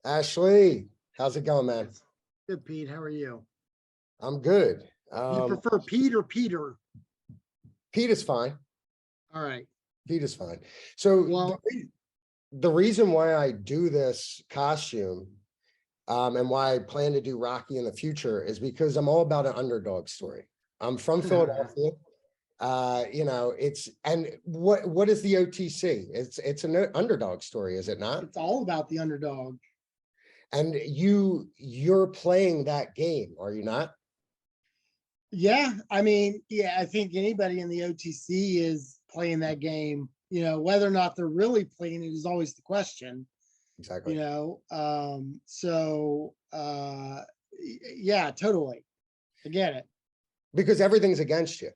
Ashley, how's it going, man? Good, Pete. How are you? I'm good. You prefer Pete or Peter? Pete is fine. All right. Pete is fine. So Well, the reason why I do this costume, and why I plan to do Rocky in the future is because I'm all about an underdog story. I'm from Philadelphia. And what is the OTC? It's an underdog story, is it not? it's all about the underdog. And you're playing that game, are you not? Yeah, I think anybody in the OTC is playing that game. Whether or not they're really playing it is always the question. Exactly. Yeah, totally. I get it. Because everything's against you.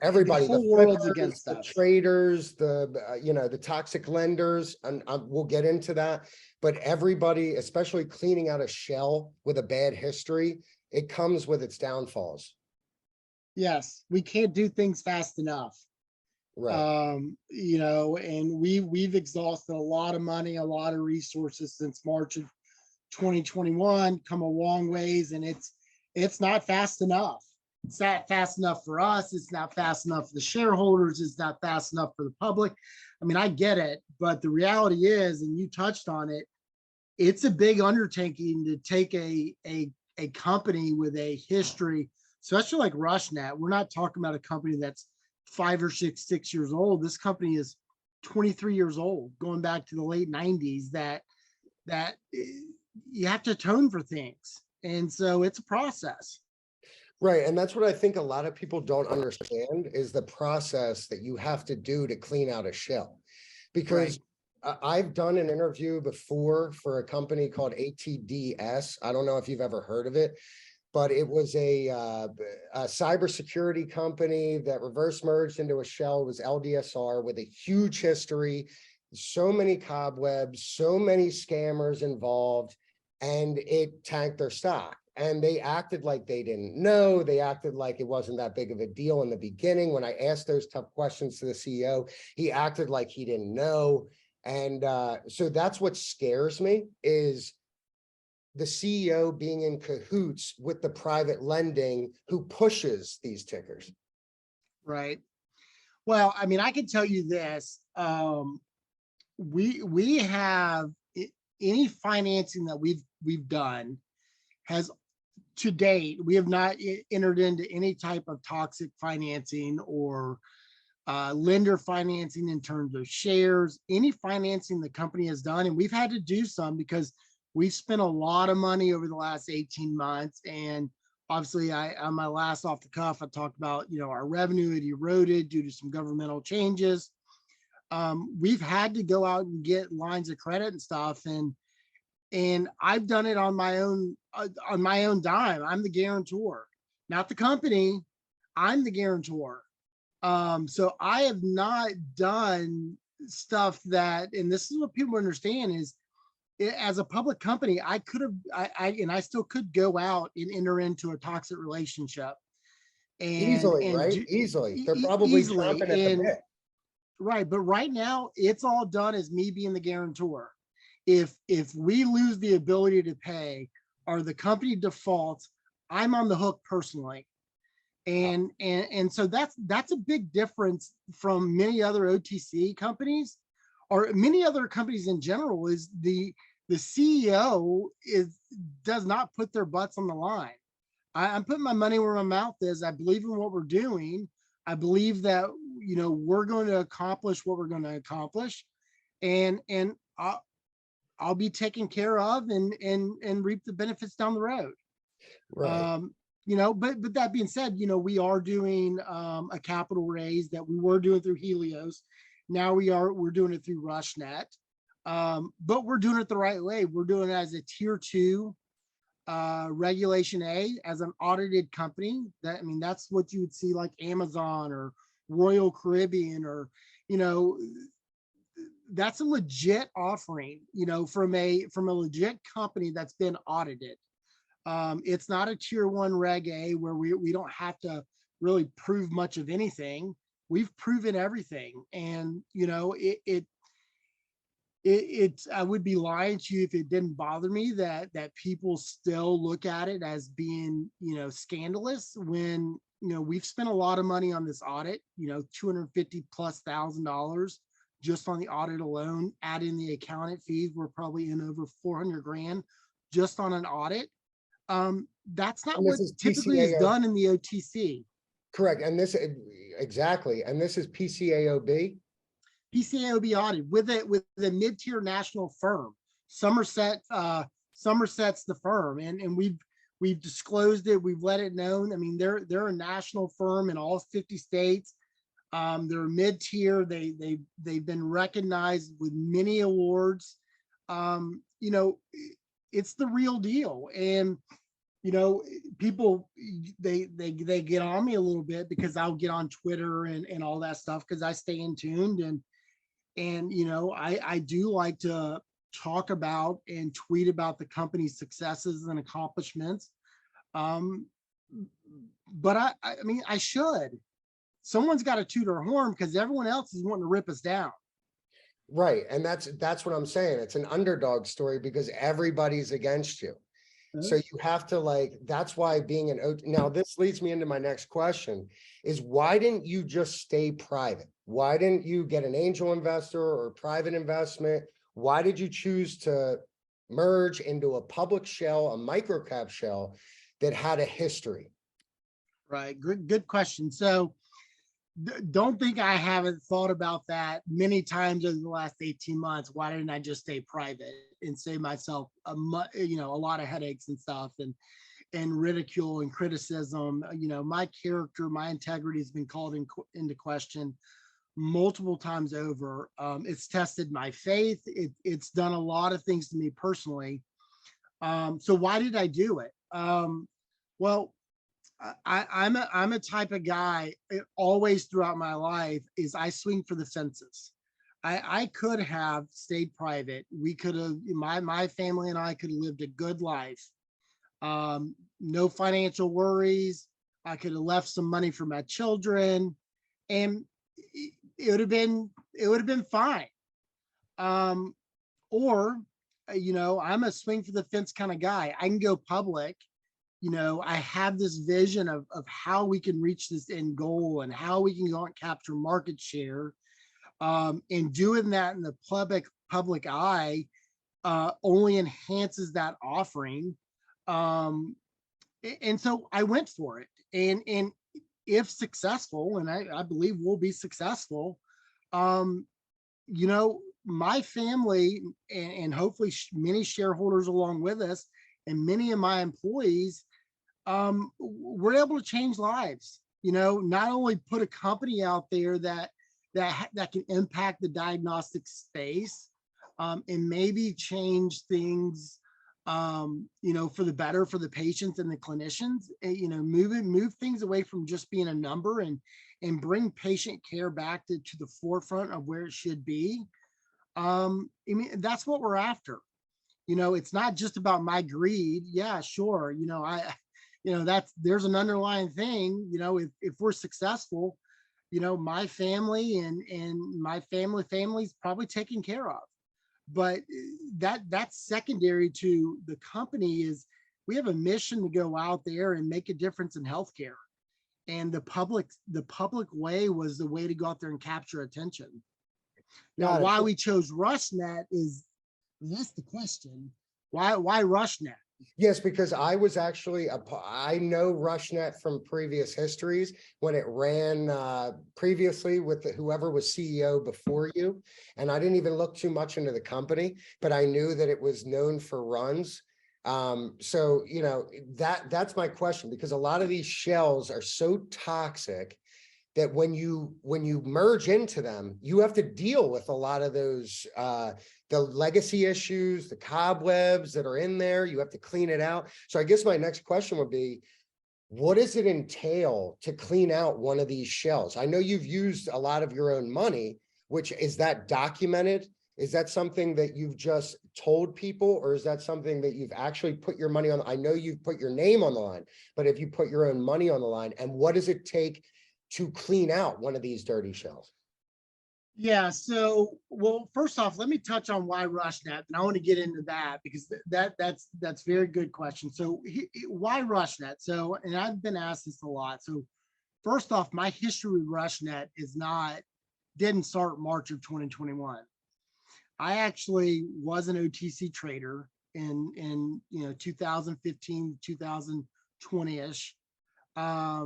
Everybody, the whole the world's flippers, against the us. traders, the toxic lenders, and we'll get into that. But everybody, especially cleaning out a shell with a bad history, it comes with its downfalls. Yes, we can't do things fast enough. Right. And we've exhausted a lot of money, a lot of resources since March of 2021, come a long ways, and it's not fast enough. It's not fast enough for us. It's not fast enough for the shareholders. It's not fast enough for the public. I get it, but the reality is, and you touched on it, it's a big undertaking to take a company with a history, especially like RushNet. We're not talking about a company that's 5 or 6 years old. This company is 23 years old, going back to the late 90s, that you have to atone for things. And so it's a process. Right. And that's what I think a lot of people don't understand is the process that you have to do to clean out a shell. Because I've done an interview before for a company called ATDS. I don't know if you've ever heard of it, but it was a cybersecurity company that reverse merged into a shell. It was LDSR with a huge history, so many cobwebs, so many scammers involved, and it tanked their stock. And they acted like they didn't know. They acted like it wasn't that big of a deal in the beginning. When I asked those tough questions to the CEO, he acted like he didn't know. And so that's what scares me is the CEO being in cahoots with the private lending who pushes these tickers. Right. Well, I can tell you this. We have any financing that we've done has to date, we have not entered into any type of toxic financing or lender financing in terms of shares, any financing the company has done. And we've had to do some because we've spent a lot of money over the last 18 months. And obviously on my last off the cuff, I talked about, our revenue had eroded due to some governmental changes. We've had to go out and get lines of credit and stuff. And I've done it on my own dime. I'm the guarantor, not the company. I'm the guarantor. So I have not done stuff that, and this is what people understand is, as a public company, I could have, I still could go out and enter into a toxic relationship. Easily, right? Easily. They're probably chomping at the bit. Right, but right now it's all done as me being the guarantor. If we lose the ability to pay or the company defaults, I'm on the hook personally. And so that's a big difference from many other OTC companies or many other companies in general is the CEO does not put their butts on the line. I'm putting my money where my mouth is. I believe in what we're doing. I believe that, we're going to accomplish what we're going to accomplish, and I'll be taken care of and reap the benefits down the road. Right. But that being said, we are doing a capital raise that we were doing through Helios. Now we're doing it through RushNet. But we're doing it the right way. We're doing it as a tier 2 regulation A, as an audited company. That's what you would see like Amazon or Royal Caribbean or, that's a legit offering, from a legit company that's been audited. It's not a tier 1 reg A where we don't have to really prove much of anything. We've proven everything. And, I would be lying to you if it didn't bother me that people still look at it as being, scandalous when, we've spent a lot of money on this audit, 250,000+ just on the audit alone. Add in the accountant fees, we're probably in over 400 grand just on an audit. That's not And what this is typically is PCAO, done in the OTC. correct, and this, exactly, and this is PCAOB? PCAOB audit with a mid-tier national firm. Somerset's the firm, and we've disclosed it. We've let it known. I mean, they're a national firm in all 50 states. They're mid-tier. They've been recognized with many awards. It's the real deal. And people they get on me a little bit because I'll get on Twitter and all that stuff because I stay in tuned, and I do like to talk about and tweet about the company's successes and accomplishments. But I mean, I should. Someone's got to toot our horn because everyone else is wanting to rip us down. Right, and that's what I'm saying. It's an underdog story because everybody's against you. So you have to that's why being now this leads me into my next question is why didn't you just stay private? Why didn't you get an angel investor or private investment? Why did you choose to merge into a public shell, a microcap shell that had a history? Right, good question. So don't think I haven't thought about that many times over the last 18 months. Why didn't I just stay private and save myself a lot of headaches and stuff and ridicule and criticism? My character, my integrity has been called into question multiple times over. It's tested my faith. It's done a lot of things to me personally. So why did I do it? Well, I'm a type of guy always throughout my life is I swing for the fences. I could have stayed private. We could have, my family and I could have lived a good life. No financial worries. I could have left some money for my children and it would have been fine. Or, I'm a swing for the fence kind of guy. I can go public. I have this vision of how we can reach this end goal and how we can go and capture market share. And doing that in the public eye only enhances that offering. And so I went for it. And if successful, and I believe we'll be successful, my family and hopefully many shareholders along with us and many of my employees, we're able to change lives. Not only put a company out there that can impact the diagnostic space, and maybe change things, for the better for the patients and the clinicians. Move things away from just being a number and bring patient care back to the forefront of where it should be. I mean, that's what we're after. It's not just about my greed. Yeah, sure. There's an underlying thing. If we're successful, my family and my family's probably taken care of. But that's secondary to the company. Is we have a mission to go out there and make a difference in healthcare, and the public way was the way to go out there and capture attention. Now, why we chose RushNet that's the question. Why RushNet? Yes, because I was actually I know RushNet from previous histories when it ran previously with whoever was CEO before you. And I didn't even look too much into the company, but I knew that it was known for runs. So, that's my question, because a lot of these shells are so toxic that when you merge into them, you have to deal with a lot of those the legacy issues, the cobwebs that are in there. You have to clean it out. So I guess my next question would be, what does it entail to clean out one of these shells? I know you've used a lot of your own money, which is that documented? Is that something that you've just told people, or is that something that you've actually put your money on? I know you've put your name on the line, but if you put your own money on the line, and what does it take to clean out one of these dirty shells? Yeah, so, well, first off, let me touch on why RushNet, and I want to get into that because that's very good question. So why RushNet? So, and I've been asked this a lot. So first off, my history with RushNet didn't start March of 2021. I actually was an OTC trader in 2015, 2020-ish. I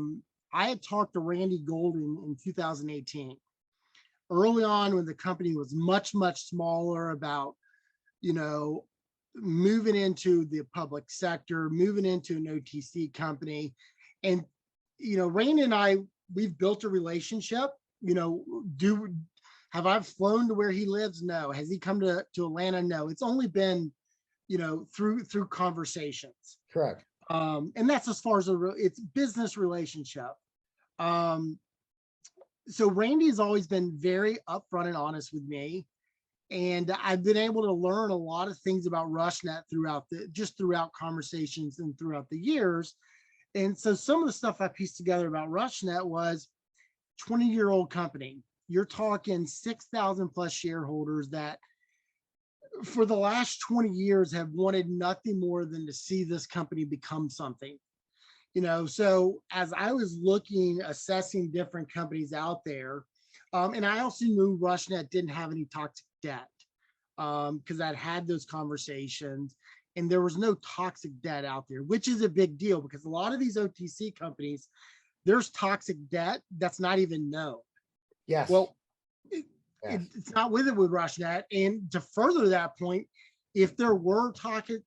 had talked to Randy Golden in 2018. Early on when the company was much, much smaller, about, you know, moving into the public sector, moving into an OTC company. And, Randy and I, we've built a relationship, have I flown to where he lives? No. Has he come to Atlanta? No. It's only been, through conversations. Correct. And that's as far as it's business relationship. So Randy's always been very upfront and honest with me. And I've been able to learn a lot of things about RushNet throughout conversations and throughout the years. And so some of the stuff I pieced together about RushNet was 20-year-old company. You're talking 6,000 plus shareholders that for the last 20 years have wanted nothing more than to see this company become something. So as I was assessing different companies out there, and I also knew RushNet didn't have any toxic debt, because I'd had those conversations and there was no toxic debt out there, which is a big deal because a lot of these OTC companies, there's toxic debt that's not even known. Yes. Well, it's not with RushNet. And to further that point, if there were toxic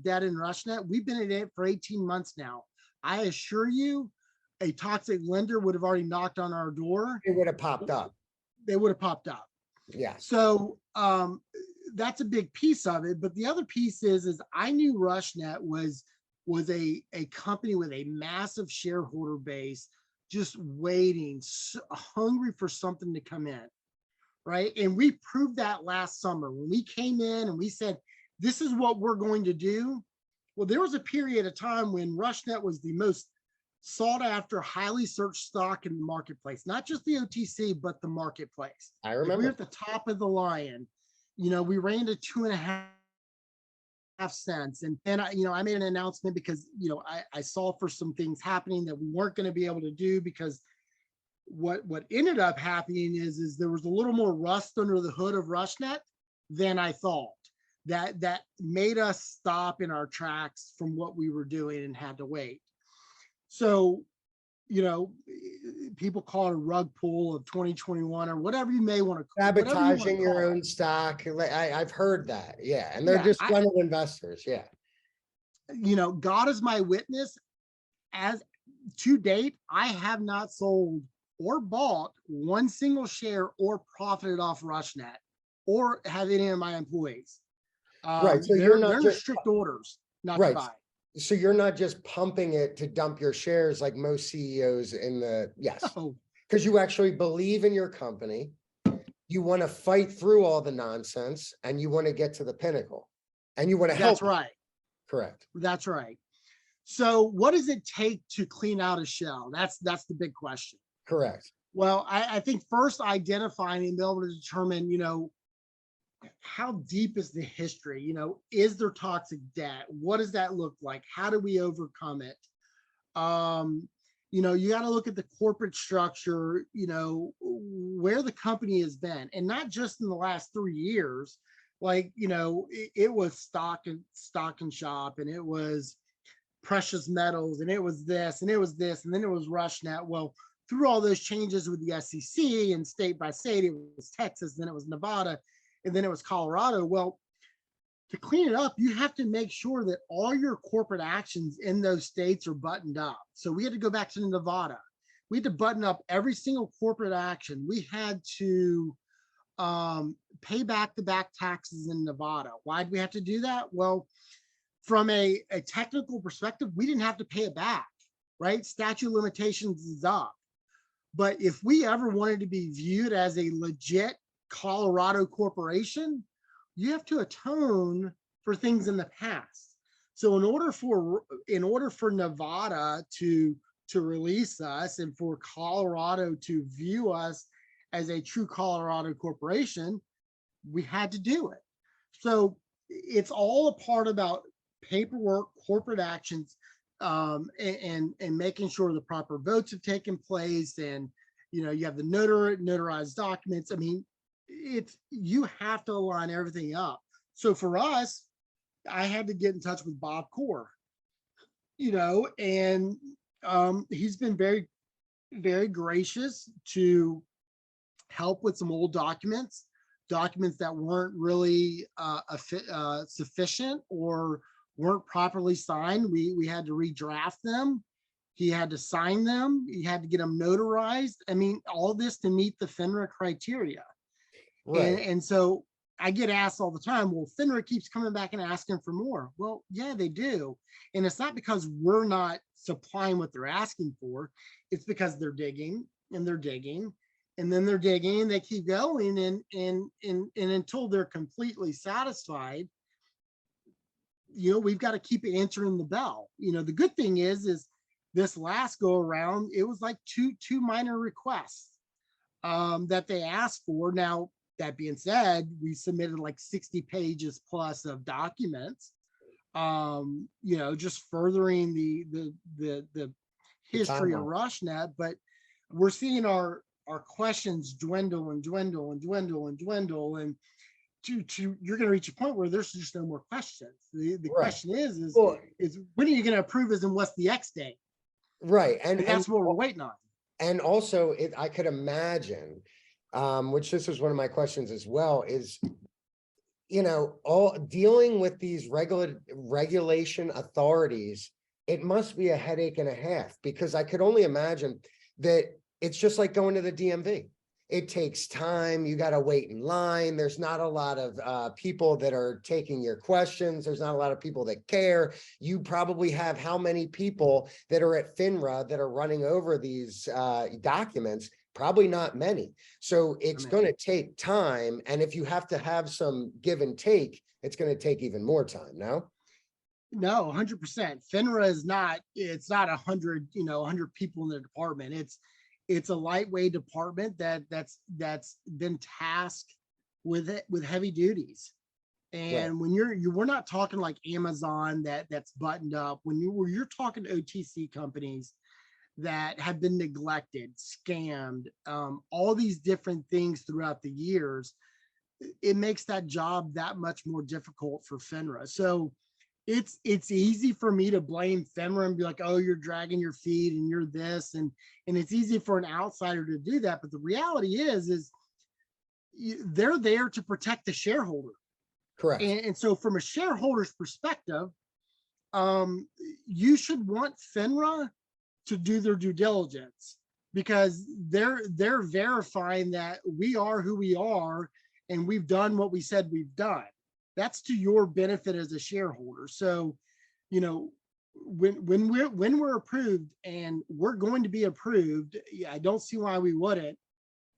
debt in RushNet, we've been in it for 18 months now. I assure you, a toxic lender would have already knocked on our door. It would have popped up. They would have popped up. Yeah. So that's a big piece of it. But the other piece is I knew RushNet was a company with a massive shareholder base, just waiting, hungry for something to come in. Right. And we proved that last summer when we came in and we said, this is what we're going to do. Well, there was a period of time when RushNet was the most sought after, highly searched stock in the marketplace, not just the OTC, but the marketplace. I remember. We were at the top of the line. We ran to 2.5 cents. And then I made an announcement because, I saw for some things happening that we weren't going to be able to do because what ended up happening is there was a little more rust under the hood of RushNet than I thought. That made us stop in our tracks from what we were doing and had to wait. So, people call it a rug pull of 2021 or whatever you may want to call it. Sabotaging your own stock. I've heard that. Yeah. And they're disgruntled investors. Yeah. God is my witness. As to date, I have not sold or bought one single share or profited off RushNet or have any of my employees. Right. So you're not just strict orders not to buy. So you're not just pumping it to dump your shares like most CEOs in the, yes, because you actually believe in your company. You want to fight through all the nonsense and you want to get to the pinnacle and you want to help. That's right. Correct. That's right. So what does it take to clean out a shell? That's the big question. Correct. Well, I think first identifying and being able to determine, how deep is the history? Is there toxic debt? What does that look like? How do we overcome it? You got to look at the corporate structure, where the company has been, and not just in the last 3 years. Like, it was stock and shop, and it was precious metals, and it was this, and it was this, and then it was RushNet. Well, through all those changes with the SEC and state by state, it was Texas, then it was Nevada, and then it was Colorado. Well, to clean it up, you have to make sure that all your corporate actions in those states are buttoned up. So we had to go back to Nevada. We had to button up every single corporate action. We had to pay back the back taxes in Nevada. Why did we have to do that? Well, from a technical perspective, we didn't have to pay it back, right? Statute of limitations is up. But if we ever wanted to be viewed as a legit Colorado corporation, you have to atone for things in the past. So in order for Nevada to release us and for Colorado to view us as a true Colorado corporation, we had to do it. So it's all a part about paperwork, corporate actions, and making sure the proper votes have taken place, and you have the notarized documents. I mean, you have to align everything up. So for us, I had to get in touch with Bob Core, and he's been very, very gracious to help with some old documents that weren't really sufficient or weren't properly signed. We had to redraft them. He had to sign them. He had to get them notarized. I mean, all this to meet the FINRA criteria. Right. And so I get asked all the time, well, FINRA keeps coming back and asking for more. Well, yeah, they do. And it's not because we're not supplying what they're asking for. It's because they're digging and they're digging and then they're digging and they keep going. And until they're completely satisfied, we've got to keep answering the bell. The good thing is this last go around, it was like two minor requests that they asked for. Now, that being said, we submitted like 60 pages plus of documents, just furthering the history of RSHN. But we're seeing our questions dwindle and dwindle and dwindle and dwindle. And you're going to reach a point where there's just no more questions. The right. question is when are you going to approve us and what's the X date? Right. And that's what we're waiting on. And also I could imagine, which this was one of my questions as well, is, all dealing with these regulation authorities, it must be a headache and a half, because I could only imagine that it's just like going to the DMV. It takes time. You got to wait in line. There's not a lot of people that are taking your questions. There's not a lot of people that care. You probably have how many people that are at FINRA that are running over these documents? Probably not many. So it's going to take time. And if you have to have some give and take, it's going to take even more time. No, 100%. FINRA is not, it's not 100 people in the department. It's a lightweight department that's been tasked with heavy duties. And when we're not talking like Amazon that's buttoned up. When you're talking to OTC companies that have been neglected, scammed, all these different things throughout the years, it makes that job that much more difficult for FINRA. So it's easy for me to blame FINRA and be like, oh, you're dragging your feet and you're this, and it's easy for an outsider to do that. But the reality is they're there to protect the shareholder. Correct. And so from a shareholder's perspective, you should want FINRA to do their due diligence, because they're verifying that we are who we are and we've done what we said we've done. That's to your benefit as a shareholder. So, when we're approved, and we're going to be approved, I don't see why we wouldn't.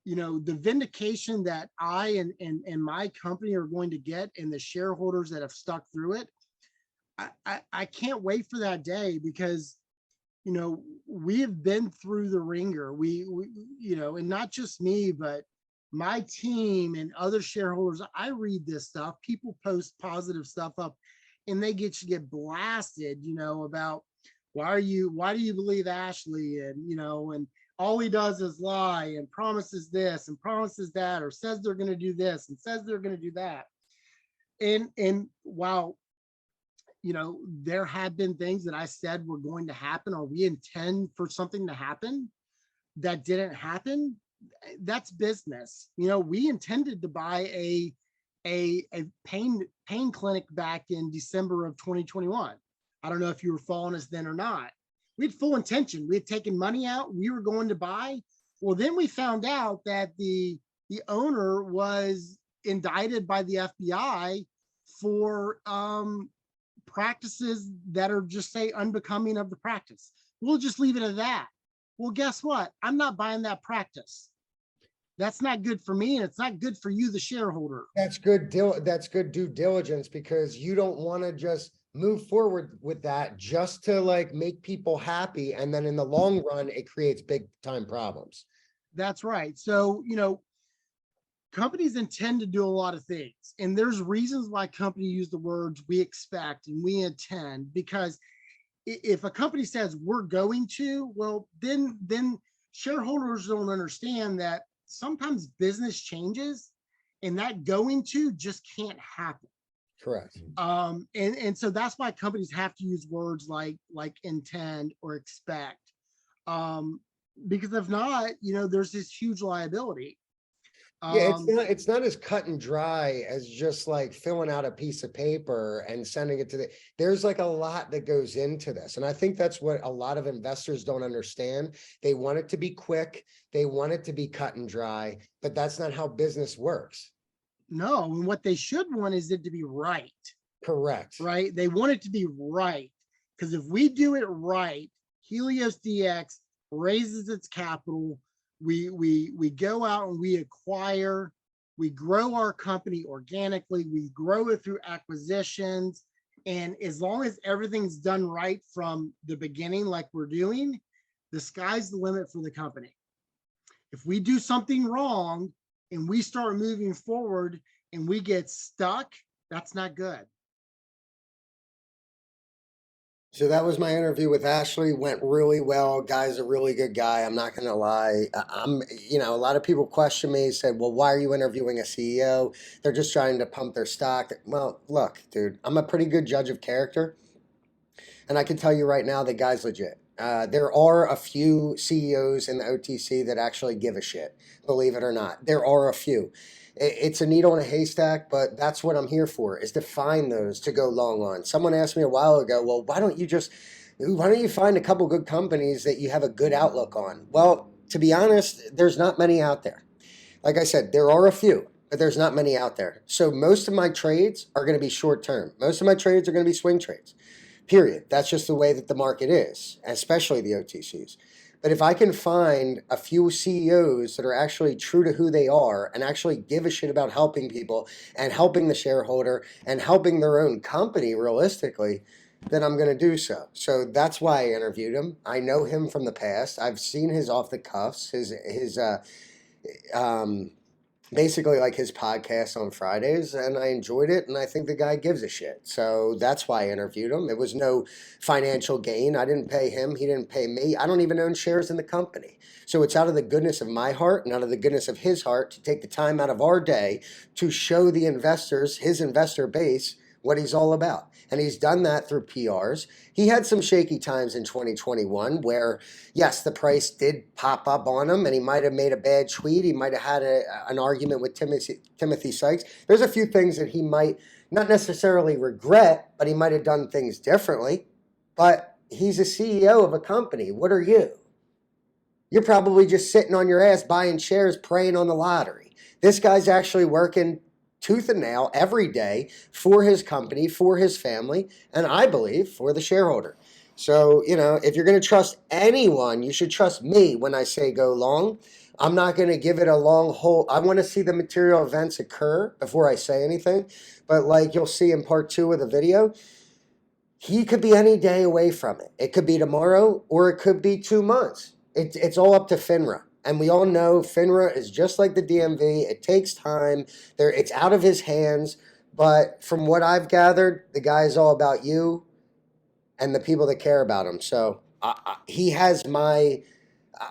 The vindication that I and my company are going to get, and the shareholders that have stuck through it, I can't wait for that day, because we have been through the ringer. We and not just me, but my team and other shareholders. I read this stuff. People post positive stuff up, and they get blasted, about why do you believe Ashley, and all he does is lie and promises this and promises that, or says they're going to do this and says they're going to do that. And while there have been things that I said were going to happen, or we intend for something to happen that didn't happen, that's business. We intended to buy a pain clinic back in December of 2021. I don't know if you were following us then or not. We had full intention. We had taken money out. We were going to buy. Well, then we found out that the owner was indicted by the FBI for practices that are just, say, unbecoming of the practice. We'll just leave it at that. Well, guess what? I'm not buying that practice. That's not good for me, and it's not good for you, the shareholder. That's good due diligence, because you don't want to just move forward with that just to like make people happy, and then in the long run it creates big time problems. That's right. So companies intend to do a lot of things, and there's reasons why companies use the words we expect and we intend, because if a company says we're going to, well, then shareholders don't understand that sometimes business changes and that going to just can't happen. Correct. And so that's why companies have to use words like intend or expect. Because if not, there's this huge liability. Yeah, it's not as cut and dry as just like filling out a piece of paper and sending it to there's like a lot that goes into this. And I think that's what a lot of investors don't understand. They want it to be quick, they want it to be cut and dry, but that's not how business works. No, and what they should want is it to be right. Correct. Right? They want it to be right. Because if we do it right, Helios DX raises its capital. We go out and we acquire, we grow our company organically, we grow it through acquisitions. And as long as everything's done right from the beginning, like we're doing, the sky's the limit for the company. If we do something wrong and we start moving forward and we get stuck, that's not good. So that was my interview with Ashley. Went really well. Guy's a really good guy. I'm not going to lie. A lot of people question me, said, well, why are you interviewing a CEO? They're just trying to pump their stock. Well, look, dude, I'm a pretty good judge of character. And I can tell you right now, the guy's legit. There are a few CEOs in the OTC that actually give a shit, believe it or not. There are a few. It's a needle in a haystack, but that's what I'm here for, is to find those to go long on. Someone asked me a while ago, well, why don't you find a couple good companies that you have a good outlook on? Well, to be honest, there's not many out there. Like I said, there are a few, but there's not many out there. So most of my trades are going to be short term. Most of my trades are going to be swing trades. Period. That's just the way that the market is, especially the OTCs. But if I can find a few CEOs that are actually true to who they are and actually give a shit about helping people and helping the shareholder and helping their own company realistically, then I'm going to do so. So that's why I interviewed him. I know him from the past. I've seen his off the cuffs, his basically like his podcast on Fridays, and I enjoyed it, and I think the guy gives a shit. So that's why I interviewed him. It was no financial gain. I didn't pay him. He didn't pay me. I don't even own shares in the company. So it's out of the goodness of my heart and out of the goodness of his heart to take the time out of our day to show the investors, his investor base, what he's all about. And he's done that through PRs. He had some shaky times in 2021 where, yes, the price did pop up on him and he might have made a bad tweet. He might have had an argument with Timothy Sykes. There's a few things that he might not necessarily regret, but he might have done things differently. But he's a CEO of a company. What are you? You're probably just sitting on your ass buying shares, praying on the lottery. This guy's actually working tooth and nail every day for his company, for his family, and I believe for the shareholder. So, if you're going to trust anyone, you should trust me when I say go long. I'm not going to give it a long hold. I want to see the material events occur before I say anything. But like you'll see in part 2 of the video, he could be any day away from it. It could be tomorrow or it could be 2 months. It's all up to FINRA. And we all know FINRA is just like the DMV. It takes time. It's out of his hands. But from what I've gathered, the guy is all about you and the people that care about him. So he has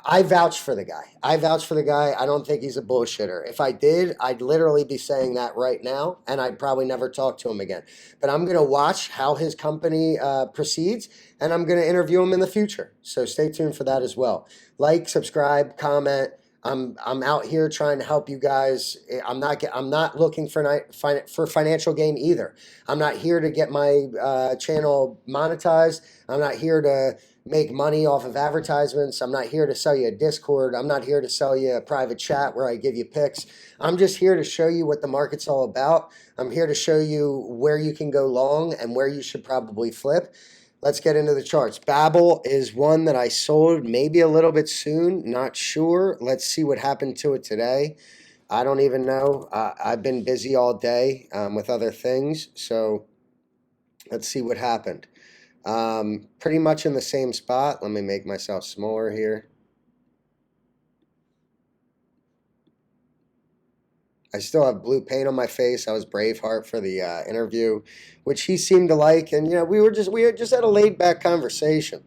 I vouch for the guy. I vouch for the guy. I don't think he's a bullshitter. If I did, I'd literally be saying that right now, and I'd probably never talk to him again. But I'm going to watch how his company proceeds, and I'm going to interview him in the future. So stay tuned for that as well. Like, subscribe, comment. I'm out here trying to help you guys. I'm not looking for financial gain either. I'm not here to get my channel monetized. I'm not here to make money off of advertisements. I'm not here to sell you a Discord. I'm not here to sell you a private chat where I give you picks. I'm just here to show you what the market's all about. I'm here to show you where you can go long and where you should probably flip. Let's get into the charts. Babel is one that I sold maybe a little bit soon. Not sure. Let's see what happened to it today. I don't even know. I've been busy all day with other things. So let's see what happened. Pretty much in the same spot. Let me make myself smaller here. I still have blue paint on my face. I was Braveheart for the interview, which he seemed to like. And, we had just had a laid back conversation.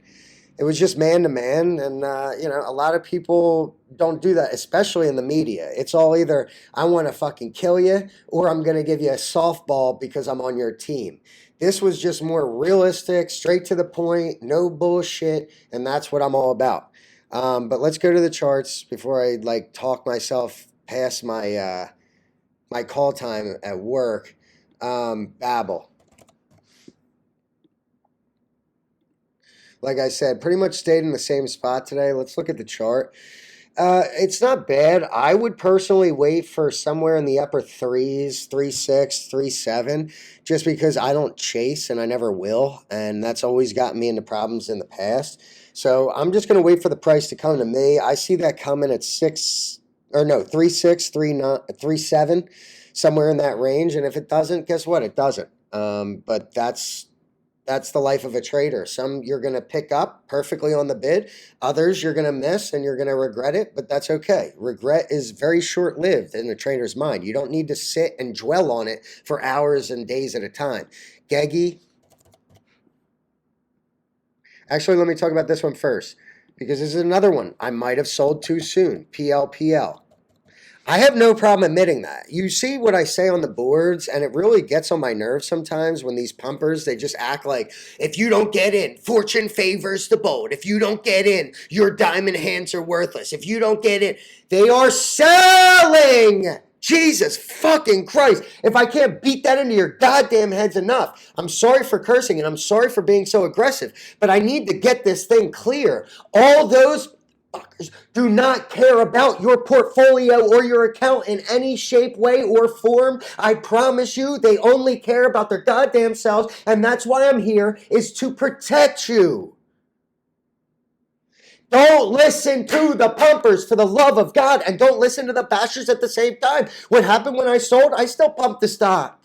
It was just man to man. And, a lot of people don't do that, especially in the media. It's all either I want to fucking kill you or I'm going to give you a softball because I'm on your team. This was just more realistic, straight to the point, no bullshit. And that's what I'm all about. But let's go to the charts before I like talk myself past my call time at work. Babel. Like I said, pretty much stayed in the same spot today. Let's look at the chart. It's not bad. I would personally wait for somewhere in the upper threes, 3.6, 3.7, just because I don't chase and I never will. And that's always gotten me into problems in the past. So I'm just going to wait for the price to come to me. I see that coming at 3.6, 3.7, somewhere in that range. And if it doesn't, guess what? It doesn't. But that's the life of a trader. Some you're going to pick up perfectly on the bid. Others you're going to miss and you're going to regret it, but that's okay. Regret is very short-lived in a trader's mind. You don't need to sit and dwell on it for hours and days at a time. Geggy. Actually, let me talk about this one first because this is another one I might have sold too soon. PLPL. I have no problem admitting that. You see what I say on the boards, and it really gets on my nerves sometimes when these pumpers, they just act like, if you don't get in, fortune favors the bold. If you don't get in, your diamond hands are worthless. If you don't get in, they are selling. Jesus fucking Christ. If I can't beat that into your goddamn heads enough, I'm sorry for cursing and I'm sorry for being so aggressive, but I need to get this thing clear. All those fuckers do not care about your portfolio or your account in any shape, way, or form. I promise you, they only care about their goddamn selves, and that's why I'm here, is to protect you. Don't listen to the pumpers for the love of God, and don't listen to the bashers at the same time. What happened when I sold? I still pumped the stock.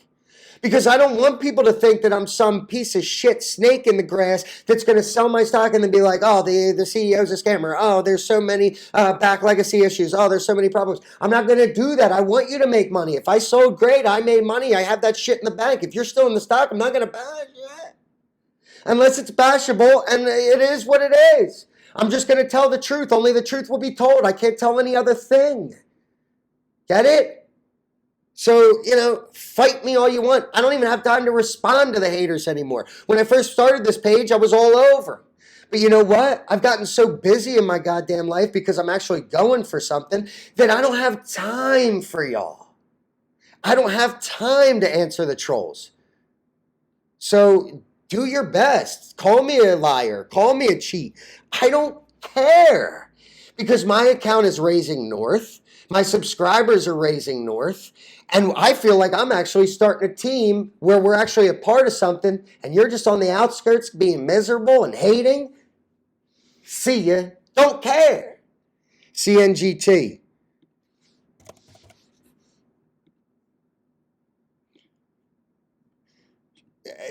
Because I don't want people to think that I'm some piece of shit snake in the grass that's going to sell my stock and then be like, oh, the CEO's a scammer. Oh, there's so many back legacy issues. Oh, there's so many problems. I'm not going to do that. I want you to make money. If I sold, great. I made money. I have that shit in the bank. If you're still in the stock, I'm not going to bash it. Unless it's bashable, and it is what it is. I'm just going to tell the truth. Only the truth will be told. I can't tell any other thing. Get it? So, fight me all you want. I don't even have time to respond to the haters anymore. When I first started this page, I was all over. But you know what? I've gotten so busy in my goddamn life because I'm actually going for something that I don't have time for y'all. I don't have time to answer the trolls. So do your best. Call me a liar. Call me a cheat. I don't care because my account is raising north. My subscribers are raising north. And I feel like I'm actually starting a team where we're actually a part of something and you're just on the outskirts being miserable and hating. See ya. Don't care. CNGT.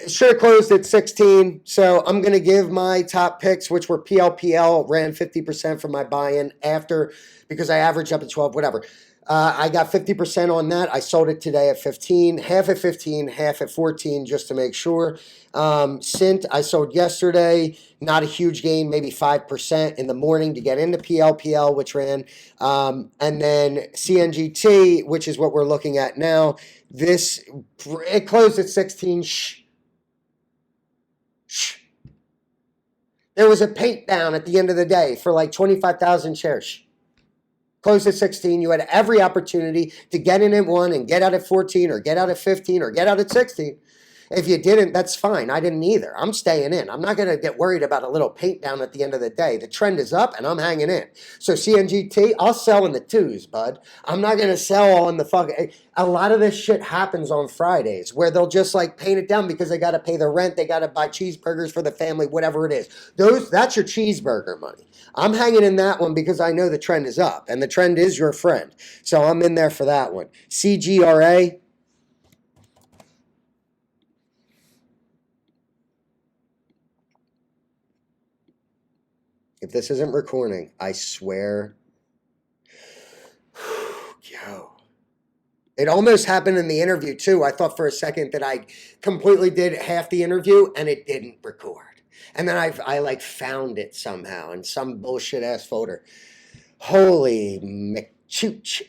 Should have closed at 16. So I'm going to give my top picks, which were PLPL, ran 50% from my buy-in after because I averaged up at 12, whatever. I got 50% on that. I sold it today at 15, half at 15, half at 14, just to make sure. Sint, I sold yesterday, not a huge gain, maybe 5% in the morning to get into PLPL, which ran. And then CNGT, which is what we're looking at now. It closed at 16. Shh. There was a paint down at the end of the day for like 25,000 shares. Closed at 16. You had every opportunity to get in at 1 and get out at 14 or get out at 15 or get out at 16. If you didn't, that's fine. I didn't either. I'm staying in. I'm not going to get worried about a little paint down at the end of the day. The trend is up and I'm hanging in. So CNGT, I'll sell in the twos, bud. I'm not going to sell on the fucking... A lot of this shit happens on Fridays where they'll just like paint it down because they got to pay the rent. They got to buy cheeseburgers for the family, whatever it is. That's your cheeseburger money. I'm hanging in that one because I know the trend is up and the trend is your friend. So I'm in there for that one. CGRA. If this isn't recording, I swear. Yo. It almost happened in the interview too. I thought for a second that I completely did half the interview and it didn't record. And then I like found it somehow in some bullshit ass folder. Holy McChooch.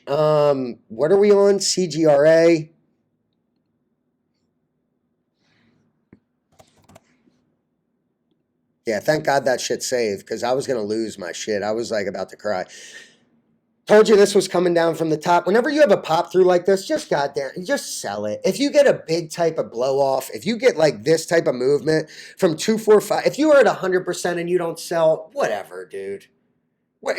What are we on? CGRA. Yeah, thank God that shit saved because I was going to lose my shit. I was like about to cry. Told you this was coming down from the top. Whenever you have a pop through like this, just goddamn, just sell it. If you get a big type of blow off, if you get like this type of movement from 245, if you are at 100% and you don't sell, whatever, dude.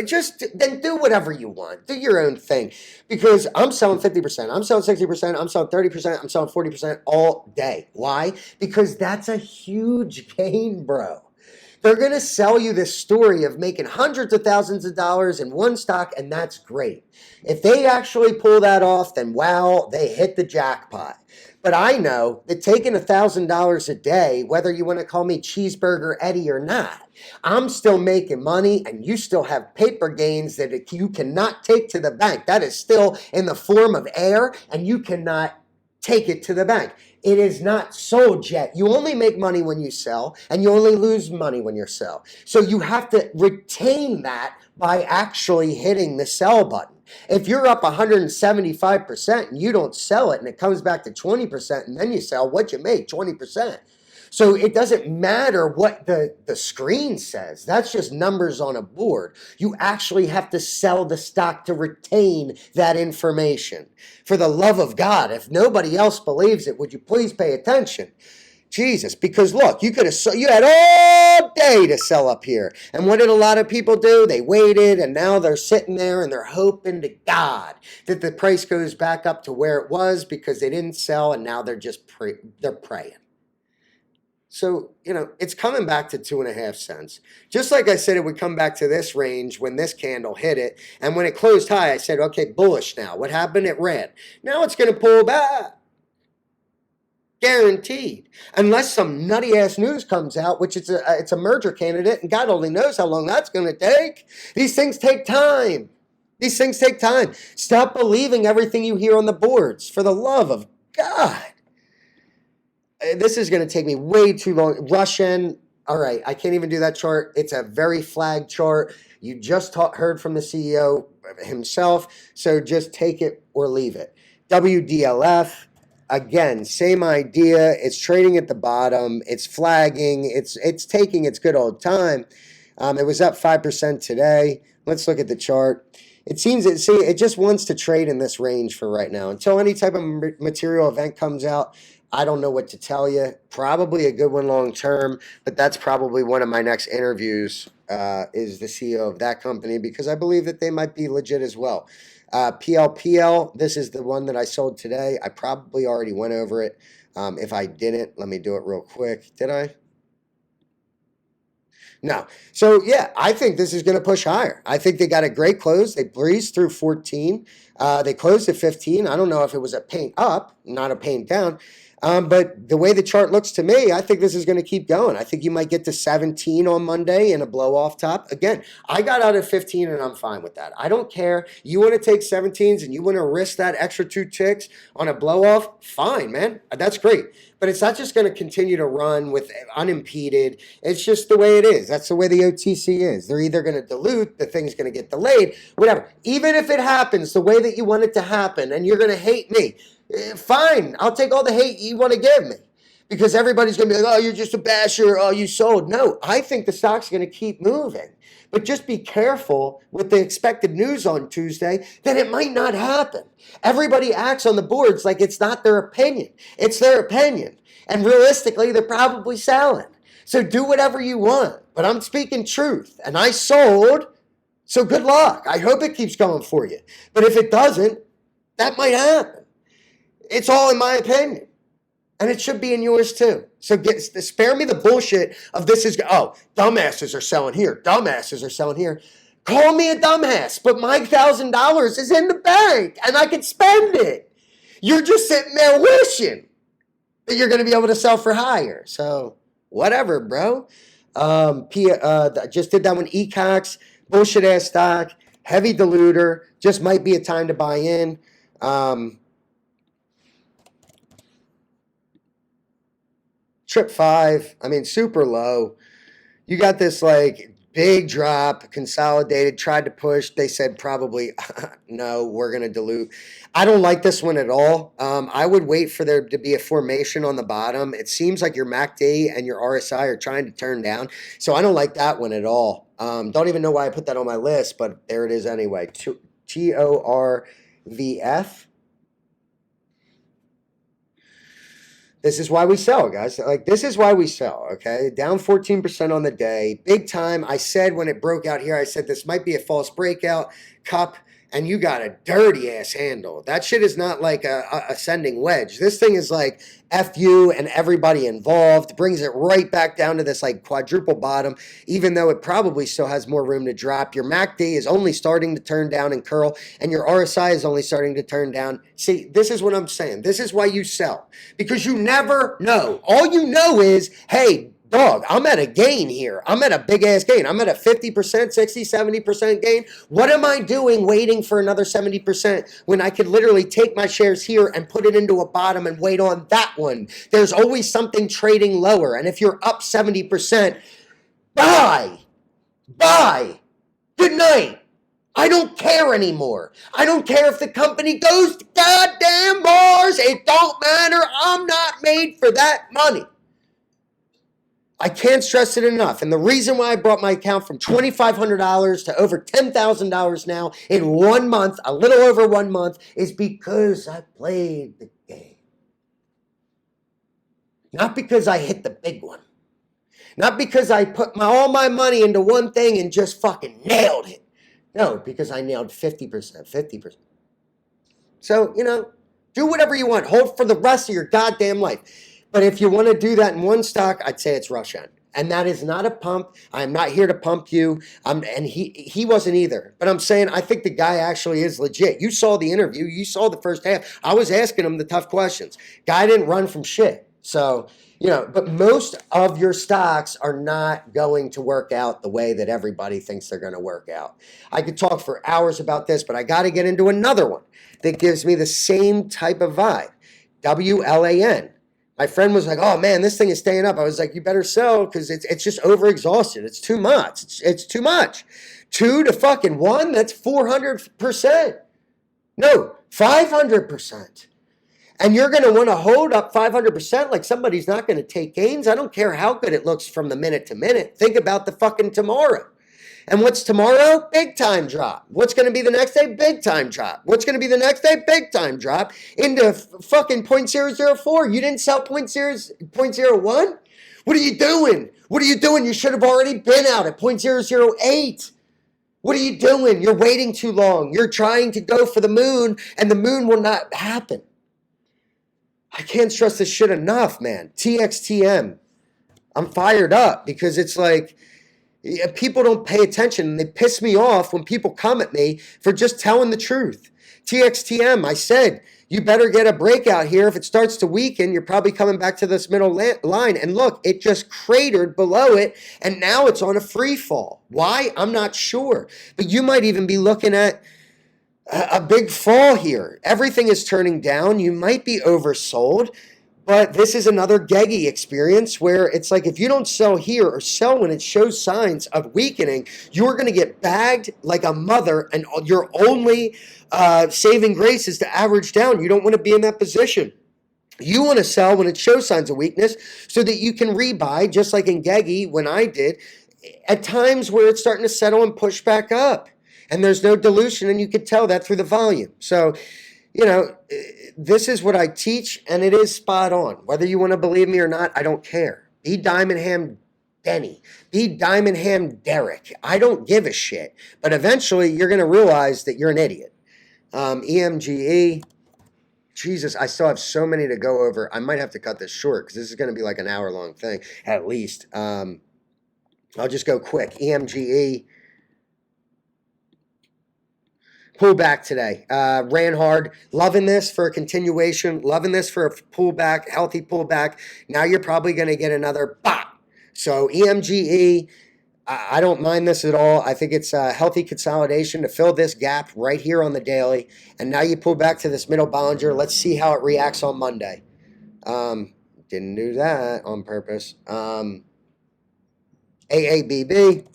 Just then do whatever you want. Do your own thing. Because I'm selling 50%, I'm selling 60%, I'm selling 30%, I'm selling 40% all day. Why? Because that's a huge gain, bro. They're going to sell you this story of making hundreds of thousands of dollars in one stock, and that's great. If they actually pull that off, then wow, they hit the jackpot. But I know that taking $1,000 a day, whether you want to call me Cheeseburger Eddie or not, I'm still making money and you still have paper gains that you cannot take to the bank. That is still in the form of air and you cannot take it to the bank. It is not sold yet. You only make money when you sell and you only lose money when you sell. So you have to retain that by actually hitting the sell button. If you're up 175% and you don't sell it and it comes back to 20% and then you sell, what you make, 20%. So it doesn't matter what the screen says. That's just numbers on a board. You actually have to sell the stock to retain that information. For the love of God, if nobody else believes it, would you please pay attention? Jesus, because look, you had all day to sell up here. And what did a lot of people do? They waited and now they're sitting there and they're hoping to God that the price goes back up to where it was because they didn't sell and now they're just they're praying. So, it's coming back to 2.5 cents. Just like I said, it would come back to this range when this candle hit it. And when it closed high, I said, okay, bullish now. What happened? It ran. Now it's going to pull back. Guaranteed. Unless some nutty ass news comes out, which it's a merger candidate, and God only knows how long that's going to take. These things take time. These things take time. Stop believing everything you hear on the boards. For the love of God. This is going to take me way too long. RSHN, all right, I can't even do that chart. It's a very flag chart. You just heard from the CEO himself, so just take it or leave it. WDLF, again, same idea. It's trading at the bottom. It's flagging. It's taking its good old time. It was up 5% today. Let's look at the chart. It seems it just wants to trade in this range for right now. Until any type of material event comes out, I don't know what to tell you. Probably a good one long term, but that's probably one of my next interviews is the CEO of that company because I believe that they might be legit as well. PLPL, this is the one that I sold today. I probably already went over it. If I didn't, let me do it real quick. Did I? No. So, yeah, I think this is going to push higher. I think they got a great close. They breezed through 14. They closed at 15. I don't know if it was a paint up, not a paint down. But the way the chart looks to me, I think this is going to keep going. I think you might get to 17 on Monday and a blow off top. Again, I got out at 15 and I'm fine with that. I don't care. You want to take 17s and you want to risk that extra 2 ticks on a blow off? Fine, man. That's great. But it's not just going to continue to run with unimpeded. It's just the way it is. That's the way the OTC is. They're either going to dilute, the thing's going to get delayed, whatever. Even if it happens the way that you want it to happen and you're going to hate me, fine, I'll take all the hate you want to give me because everybody's going to be like, oh, you're just a basher. Oh, you sold. No, I think the stock's going to keep moving. But just be careful with the expected news on Tuesday that it might not happen. Everybody acts on the boards like it's not their opinion. It's their opinion. And realistically, they're probably selling. So do whatever you want. But I'm speaking truth. And I sold. So good luck. I hope it keeps going for you. But if it doesn't, that might happen. It's all in my opinion. And it should be in yours too. So spare me the bullshit of this is, oh, dumbasses are selling here. Dumbasses are selling here. Call me a dumbass, but my $1,000 is in the bank and I can spend it. You're just sitting there wishing that you're going to be able to sell for higher. So whatever, bro. Just did that one. ECOX, bullshit ass stock, heavy diluter. Just might be a time to buy in. trip 5. I mean, super low. You got this like big drop, consolidated, tried to push. They said probably, no, we're going to dilute. I don't like this one at all. I would wait for there to be a formation on the bottom. It seems like your MACD and your RSI are trying to turn down. So I don't like that one at all. Don't even know why I put that on my list, but there it is anyway. TORVF. This is why we sell, guys. Like, this is why we sell, okay? Down 14% on the day. Big time. I said when it broke out here, I said this might be a false breakout cup, and you got a dirty-ass handle. That shit is not like a ascending wedge. This thing is like F you and everybody involved. Brings it right back down to this like quadruple bottom, even though it probably still has more room to drop. Your MACD is only starting to turn down and curl, and your RSI is only starting to turn down. See, this is what I'm saying. This is why you sell, because you never know. All you know is, hey, dog, I'm at a gain here. I'm at a big ass gain. I'm at a 50%, 60, 70% gain. What am I doing waiting for another 70% when I could literally take my shares here and put it into a bottom and wait on that one? There's always something trading lower. And if you're up 70%, buy. Good night. I don't care anymore. I don't care if the company goes to goddamn Mars. It don't matter. I'm not made for that money. I can't stress it enough. And the reason why I brought my account from $2,500 to over $10,000 now in 1 month, a little over 1 month, is because I played the game. Not because I hit the big one. Not because I put all my money into one thing and just fucking nailed it. No, because I nailed 50%, 50%. So, do whatever you want. Hold for the rest of your goddamn life. But if you want to do that in one stock, I'd say it's RSHN. And that is not a pump. I'm not here to pump you. And he wasn't either. But I'm saying I think the guy actually is legit. You saw the interview. You saw the first half. I was asking him the tough questions. Guy didn't run from shit. So, but most of your stocks are not going to work out the way that everybody thinks they're going to work out. I could talk for hours about this, but I got to get into another one that gives me the same type of vibe. WLAN. My friend was like, oh, man, this thing is staying up. I was like, you better sell because it's just overexhausted. It's too much. It's too much. 2 to fucking 1, that's 400%. No, 500%. And you're going to want to hold up 500% like somebody's not going to take gains. I don't care how good it looks from the minute to minute. Think about the fucking tomorrow. And what's tomorrow? Big time drop. What's going to be the next day? Big time drop. What's going to be the next day? Big time drop into fucking 0.004. You didn't sell 0.01? What are you doing? What are you doing? You should have already been out at 0.008. What are you doing? You're waiting too long. You're trying to go for the moon, and the moon will not happen. I can't stress this shit enough, man. TXTM. I'm fired up because it's like, people don't pay attention, and they piss me off when people come at me for just telling the truth. TXTM, I said, you better get a breakout here. If it starts to weaken, you're probably coming back to this middle line. And look, it just cratered below it, and now it's on a free fall. Why? I'm not sure. But you might even be looking at a big fall here. Everything is turning down. You might be oversold. But this is another Geggy experience where it's like if you don't sell here or sell when it shows signs of weakening, you're going to get bagged like a mother, and your only saving grace is to average down. You don't want to be in that position. You want to sell when it shows signs of weakness so that you can rebuy, just like in Geggy when I did, at times where it's starting to settle and push back up. And there's no dilution, and you could tell that through the volume. So, this is what I teach, and it is spot on. Whether you want to believe me or not, I don't care. Be Diamond Ham Denny. Be Diamond Ham Derek. I don't give a shit. But eventually, you're going to realize that you're an idiot. EMGE. Jesus, I still have so many to go over. I might have to cut this short because this is going to be like an hour-long thing, at least. I'll just go quick. EMGE. Pullback today. Ran hard. Loving this for a continuation. Loving this for a pullback, healthy pullback. Now you're probably going to get another bop. So EMGE, I don't mind this at all. I think it's a healthy consolidation to fill this gap right here on the daily. And now you pull back to this middle Bollinger. Let's see how it reacts on Monday. Didn't do that on purpose. AABB.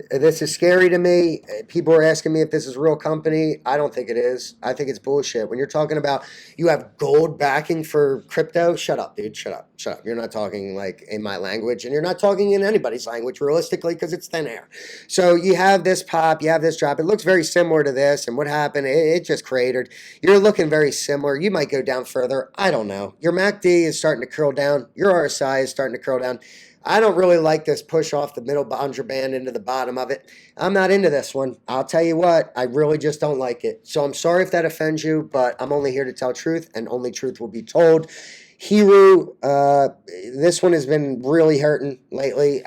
This is scary to me. People are asking me if this is a real company. I don't think it is. I think it's bullshit. When you're talking about you have gold backing for crypto, shut up, dude. Shut up. Shut up. You're not talking like in my language, and you're not talking in anybody's language realistically because it's thin air. So you have this pop, you have this drop. It looks very similar to this. And what happened? It just cratered. You're looking very similar. You might go down further. I don't know. Your MACD is starting to curl down. Your RSI is starting to curl down. I don't really like this push off the middle Bollinger Band into the bottom of it. I'm not into this one. I'll tell you what, I really just don't like it. So I'm sorry if that offends you, but I'm only here to tell truth, and only truth will be told. Hiru, this one has been really hurting lately.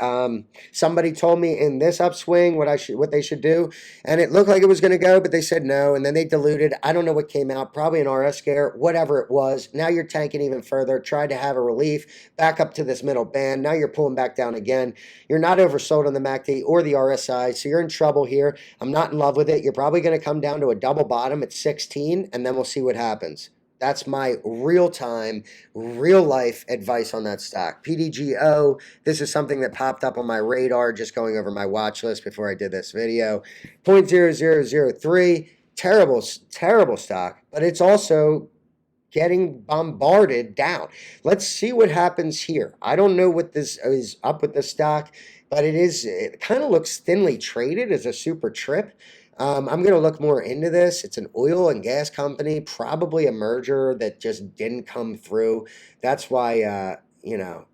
Somebody told me in this upswing what they should do, and it looked like it was going to go, but they said no, and then they diluted. I don't know what came out, probably an RS scare, whatever it was. Now you're tanking even further, tried to have a relief, back up to this middle band. Now you're pulling back down again. You're not oversold on the MACD or the RSI, so you're in trouble here. I'm not in love with it. You're probably going to come down to a double bottom at 16, and then we'll see what happens. That's my real-time, real-life advice on that stock. PDGO, this is something that popped up on my radar just going over my watch list before I did this video. 0.0003, terrible, terrible stock, but it's also getting bombarded down. Let's see what happens here. I don't know what this is up with the stock, but it kind of looks thinly traded as a super trip. I'm going to look more into this. It's an oil and gas company, probably a merger that just didn't come through. That's why, no.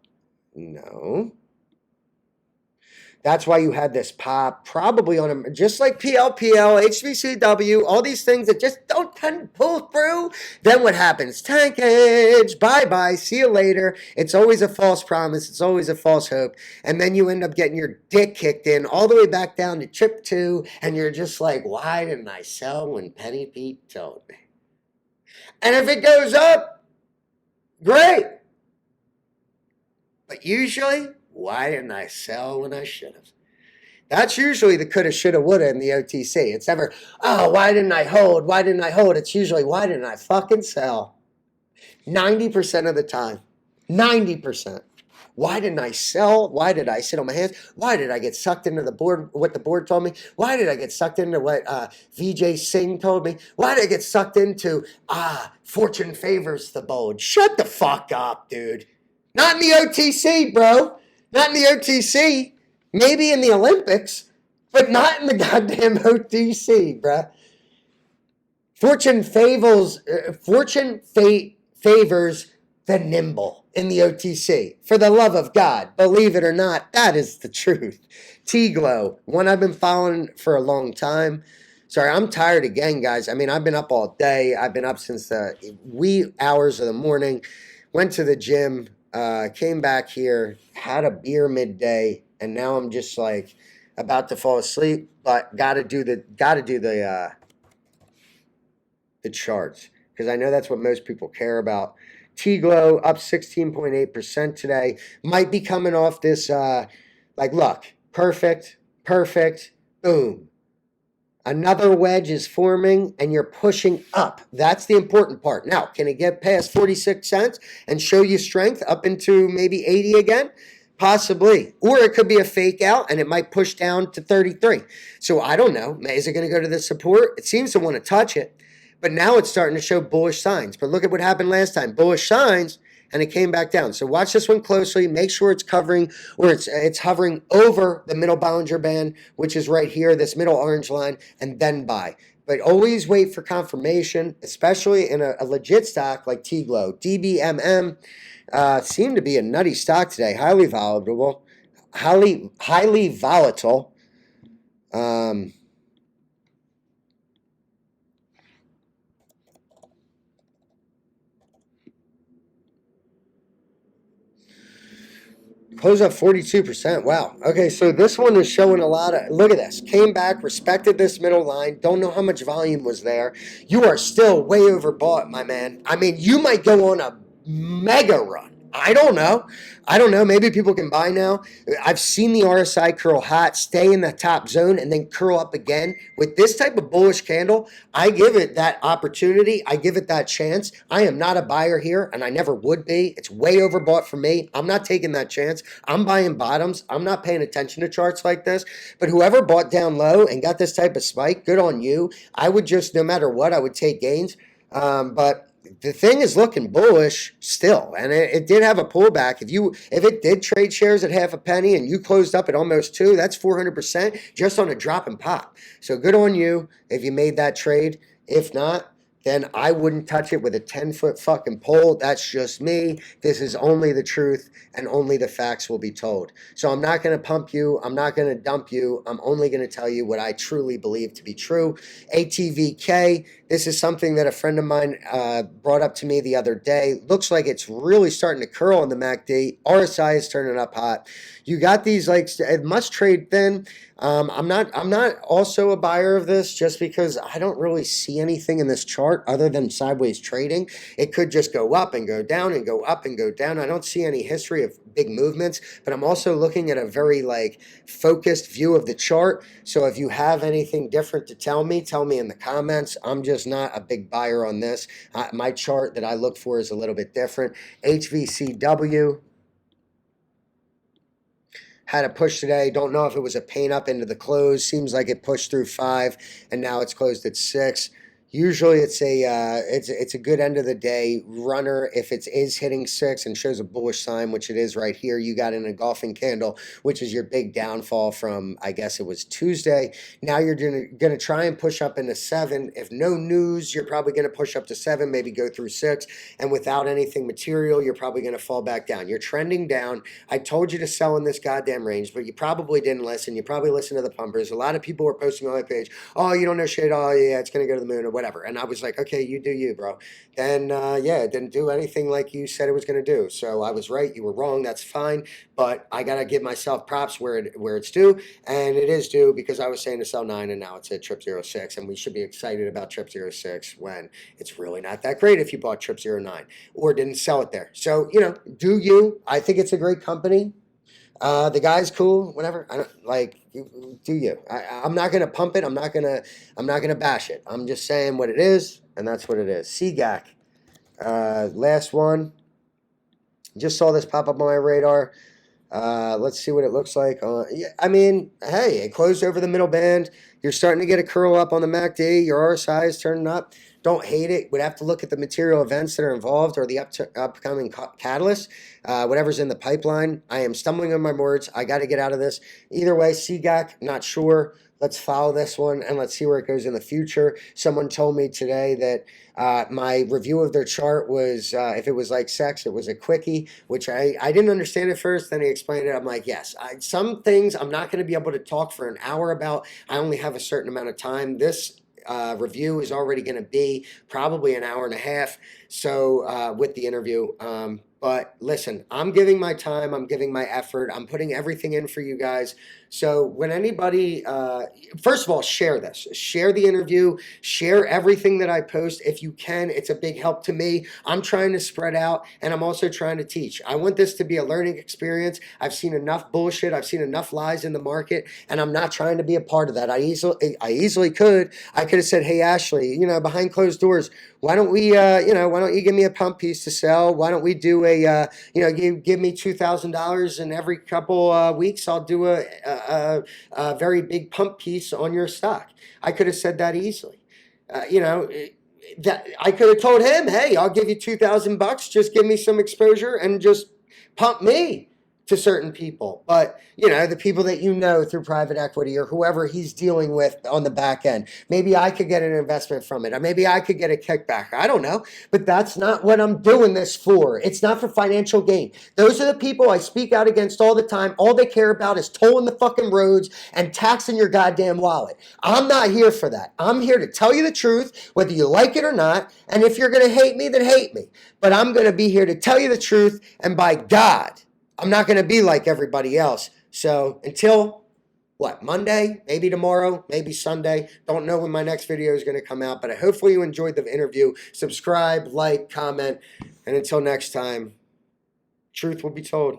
That's why you had this pop, probably on a, just like PLPL, HVCW, all these things that just don't tend to pull through. Then what happens? Tankage, bye-bye, see you later. It's always a false promise. It's always a false hope. And then you end up getting your dick kicked in all the way back down to trip 2, and you're just like, why didn't I sell when Penny Pete told me? And if it goes up, great. But usually, why didn't I sell when I should have? That's usually the coulda, shoulda, woulda in the OTC. It's never, oh, why didn't I hold? Why didn't I hold? It's usually, why didn't I fucking sell? 90% of the time. 90%. Why didn't I sell? Why did I sit on my hands? Why did I get sucked into the board, what the board told me? Why did I get sucked into what VJ Singh told me? Why did I get sucked into, fortune favors the bold? Shut the fuck up, dude. Not in the OTC, bro. Not in the OTC. Maybe in the Olympics, but not in the goddamn OTC, bruh. Fortune favors the nimble in the OTC. For the love of God, believe it or not, that is the truth. T-Glow, one I've been following for a long time. Sorry, I'm tired again, guys. I mean, I've been up all day. I've been up since the wee hours of the morning. Went to the gym. Came back here, had a beer midday, and now I'm just like about to fall asleep, but gotta do the charts, because I know that's what most people care about. T-Glow up 16.8% today. Might be coming off this look, perfect, boom. Another wedge is forming, and you're pushing up. That's the important part. Now, can it get past 46 cents and show you strength up into maybe 80 again? Possibly. Or it could be a fake out, and it might push down to 33. So I don't know. Is it going to go to the support? It seems to want to touch it, but now it's starting to show bullish signs. But look at what happened last time. Bullish signs, and it came back down. So watch this one closely. Make sure it's covering, or it's hovering over the middle Bollinger Band, which is right here, this middle orange line, and then buy. But always wait for confirmation, especially in a legit stock like T-Glow. DBMM seemed to be a nutty stock today, highly volatile. Close up 42%. Wow. Okay, so this one is showing a lot of, look at this. Came back, respected this middle line. Don't know how much volume was there. You are still way overbought, my man. I mean, you might go on a mega run. I don't know. I don't know. Maybe people can buy now. I've seen the RSI curl hot, stay in the top zone, and then curl up again. With this type of bullish candle, I give it that opportunity. I give it that chance. I am not a buyer here, and I never would be. It's way overbought for me. I'm not taking that chance. I'm buying bottoms. I'm not paying attention to charts like this. But whoever bought down low and got this type of spike, good on you. I would just, no matter what, I would take gains. But the thing is looking bullish still, and it did have a pullback. If it did trade shares at half a penny and you closed up at almost 2, that's 400% just on a drop and pop. So good on you if you made that trade. If not, then I wouldn't touch it with a 10-foot fucking pole. That's just me. This is only the truth, and only the facts will be told. So I'm not going to pump you. I'm not going to dump you. I'm only going to tell you what I truly believe to be true. ATVK, this is something that a friend of mine brought up to me the other day. Looks like it's really starting to curl on the MACD. RSI is turning up hot. You got these, like, it must trade thin. I'm not also a buyer of this, just because I don't really see anything in this chart other than sideways trading. It could just go up and go down and go up and go down. I don't see any history of big movements, but I'm also looking at a very focused view of the chart. So if you have anything different to tell me in the comments. I'm just not a big buyer on this. My chart that I look for is a little bit different. HVCW had a push today. Don't know if it was a pain up into the close. Seems like it pushed through 5, and now it's closed at 6. Usually it's a good end of the day runner. If it is hitting 6 and shows a bullish sign, which it is right here, you got an engulfing candle, which is your big downfall from, I guess it was Tuesday. Now you're going to try and push up into 7. If no news, you're probably going to push up to 7, maybe go through 6. And without anything material, you're probably going to fall back down. You're trending down. I told you to sell in this goddamn range, but you probably didn't listen. You probably listened to the pumpers. A lot of people were posting on my page, oh, you don't know shit. Oh, yeah, it's going to go to the moon or whatever. And I was like, okay, you do you, bro. Then, yeah, it didn't do anything like you said it was going to do. So I was right. You were wrong. That's fine. But I got to give myself props where it's due. And it is due, because I was saying to sell 9 and now it's at trip 06. And we should be excited about trip 06 when it's really not that great if you bought trip 09 or didn't sell it there. So, do you. I think it's a great company. The guy's cool, whatever. I don't do you. I'm not gonna pump it. I'm not gonna bash it. I'm just saying what it is, and that's what it is. CGAC. Last one. Just saw this pop up on my radar. Let's see what it looks like. Yeah, I mean, hey, it closed over the middle band. You're starting to get a curl up on the MACD. Your RSI is turning up. Don't hate it. Would have to look at the material events that are involved or the upcoming catalysts, whatever's in the pipeline. I am stumbling on my words. I got to get out of this. Either way, CGAC, not sure. Let's follow this one and let's see where it goes in the future. Someone told me today that my review of their chart was, if it was like sex, it was a quickie, which I didn't understand at first. Then he explained it. I'm like, yes, some things I'm not going to be able to talk for an hour about. I only have a certain amount of time. This review is already going to be probably an hour and a half. So with the interview, but listen, I'm giving my time, I'm giving my effort, I'm putting everything in for you guys. So when anybody, first of all, share this, share the interview, share everything that I post. If you can, it's a big help to me. I'm trying to spread out, and I'm also trying to teach. I want this to be a learning experience. I've seen enough bullshit. I've seen enough lies in the market, and I'm not trying to be a part of that. I easily could. I could have said, hey, Ashley, behind closed doors, why don't we, why don't you give me a pump piece to sell? Why don't we do give me $2,000, and every couple weeks I'll do a very big pump piece on your stock. I could have said that easily. That I could have told him, hey, I'll give you $2,000, just give me some exposure and just pump me to certain people. But the people that through private equity or whoever he's dealing with on the back end, maybe I could get an investment from it, or maybe I could get a kickback. I don't know, but that's not what I'm doing this for. It's not for financial gain. Those are the people I speak out against all the time. All they care about is tolling the fucking roads and taxing your goddamn wallet. I'm not here for that. I'm here to tell you the truth, whether you like it or not. And if you're going to hate me, then hate me. But I'm going to be here to tell you the truth. And by God, I'm not going to be like everybody else. So until, Monday, maybe tomorrow, maybe Sunday. Don't know when my next video is going to come out, but hopefully you enjoyed the interview. Subscribe, like, comment, and until next time, truth will be told.